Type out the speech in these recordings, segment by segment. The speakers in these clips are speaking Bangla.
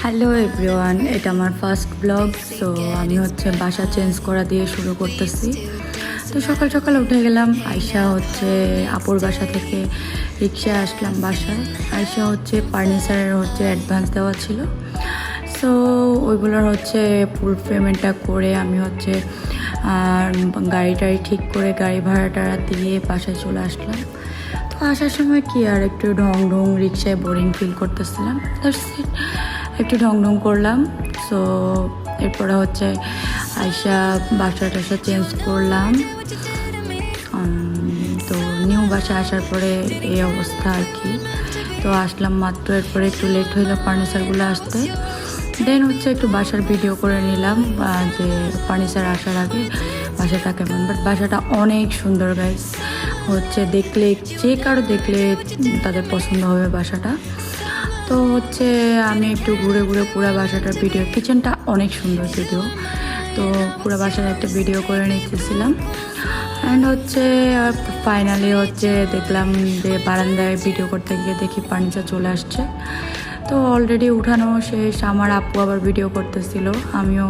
হ্যালো এভরিওয়ান, এটা আমার ফার্স্ট ব্লগ। সো আমি হচ্ছে বাসা চেঞ্জ করা দিয়ে শুরু করতেছি। তো সকাল সকাল উঠে গেলাম, আয়শা হচ্ছে আপুর বাসা থেকে রিক্সায় আসলাম বাসায়। আয়শা হচ্ছে ফার্নিচারের হচ্ছে অ্যাডভান্স দেওয়া ছিল, সো ওইগুলোর হচ্ছে ফুল পেমেন্টটা করে আমি হচ্ছে গাড়ি টাড়ি ঠিক করে গাড়ি ভাড়া টাড়া দিয়ে বাসায় চলে আসলাম। তো আসার সময় কি আর একটু ঢং ঢং রিক্সায় বোরিং ফিল করতেছিলাম, একটু ঢং ঢং করলাম। সো এরপরে হচ্ছে আয়শা বাসা টাসা চেঞ্জ করলাম। তো নিউ বাসা আসার পরে এই অবস্থা আর কি। তো আসলাম মাত্র, এরপরে একটু লেট হইলো ফার্নিচারগুলো আসতে। দেন হচ্ছে একটু বাসার ভিডিও করে নিলাম যে ফার্নিচার আসার আগে বাসাটা কেমন। বাট বাসাটা অনেক সুন্দর গাইস, হচ্ছে দেখলে যে কারো দেখলে তাদের পছন্দ হবে বাসাটা। তো হচ্ছে আমি একটু ঘুরে ঘুরে পুরো বাসাটার ভিডিও, কিচেনটা অনেক সুন্দর যদিও, তো পুরো বাসার একটা ভিডিও করে নিতেছিলাম। অ্যান্ড হচ্ছে ফাইনালি হচ্ছে দেখলাম যে বারান্দায় ভিডিও করতে গিয়ে দেখি ফার্নিচার চলে আসছে। তো অলরেডি উঠানো শেষ, আমার আপু আবার ভিডিও করতেছিল, আমিও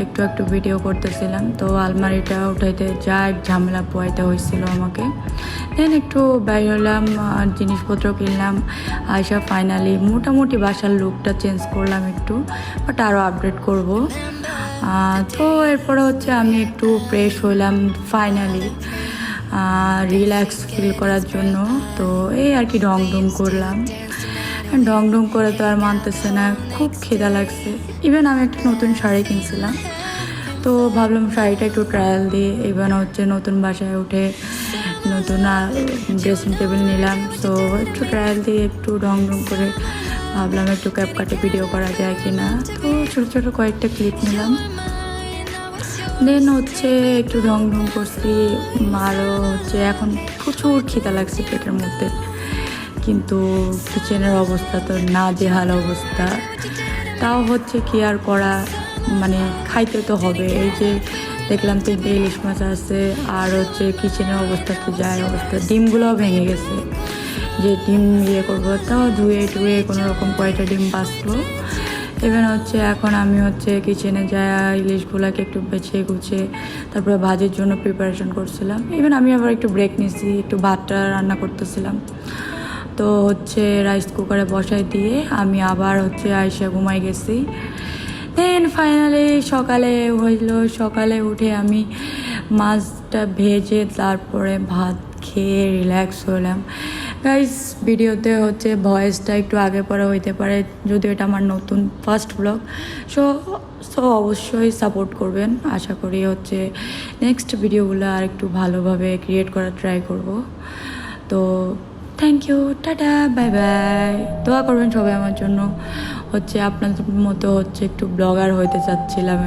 একটু একটু ভিডিও করতেছিলাম। তো আলমারিটা উঠাইতে যা এক ঝামেলা পোয়াইতে হয়েছিল আমাকে। দেন একটু বাইরে হলাম, জিনিসপত্র কিনলাম। আয়শা ফাইনালি মোটামুটি বাসার লুকটা চেঞ্জ করলাম একটু, বাট আরও আপডেট করব। তো এরপরে হচ্ছে আমি একটু ফ্রেশ হইলাম ফাইনালি, রিল্যাক্স ফিল করার জন্য। তো এই আর কি ঢং ঢং করলাম। ঢং ঢং করে তো আর মানতেছে না, খুব খিদা লাগছে। ইভেন আমি একটা নতুন শাড়ি কিনছিলাম, তো ভাবলাম শাড়িটা একটু ট্রায়াল দিয়ে। এবার হচ্ছে নতুন বাসায় উঠে নতুন ড্রেসিং টেবিল নিলাম, তো একটু ট্রায়াল দিয়ে একটু ঢং ঢং করে ভাবলাম একটু ক্যাপকাটে ভিডিও করা যায় কি না। তো ছোটো ছোটো কয়েকটা ক্লিপ নিলাম। দেন হচ্ছে একটু ঢং ঢং করছি। আরও হচ্ছে এখন প্রচুর খিদা লাগছে পেটের মধ্যে, কিন্তু কিচেনের অবস্থা তো নাজেহাল অবস্থা। তাও হচ্ছে কি আর করা, মানে খাইতে তো হবে। এই যে দেখলাম 3টে ইলিশ মাছ আছে, আর হচ্ছে কিচেনের অবস্থা তো যায় অবস্থা, ডিমগুলোও ভেঙে গেছে। যে ডিম করবো, তাও ধুয়ে টুয়ে কোনো রকম কয়টা ডিম বাঁচলো। এবার হচ্ছে এখন আমি হচ্ছে কিচেনে যাই ইলিশগুলোকে একটু বেছে গুছে তারপরে ভাজির জন্য প্রিপারেশন করছিলাম। ইভেন আমি আবার একটু ব্রেক নিছি, একটু ভাতটা রান্না করতেছিলাম। তো হচ্ছে রাইস কুকারে বসাই দিয়ে আমি আবার হচ্ছে আয়শা ঘুমাই গেছি। দেন ফাইনালি সকালে হইলো, সকালে উঠে আমি মাছটা ভেজে তারপরে ভাত খেয়ে রিল্যাক্স হলাম। গাইস ভিডিওতে হচ্ছে ভয়েসটা একটু আগে পরে হইতে পারে, যদিও এটা আমার নতুন ফার্স্ট ব্লগ। সো অবশ্যই সাপোর্ট করবেন। আশা করি হচ্ছে নেক্সট ভিডিওগুলো আর একটু ভালোভাবে ক্রিয়েট করার ট্রাই করব। তো thank you, tata, bye bye. দোয়া করবেন সবাই আমার জন্য। হচ্ছে আপনাদের মতো হচ্ছে একটু ব্লগার হইতে চাচ্ছিলাম।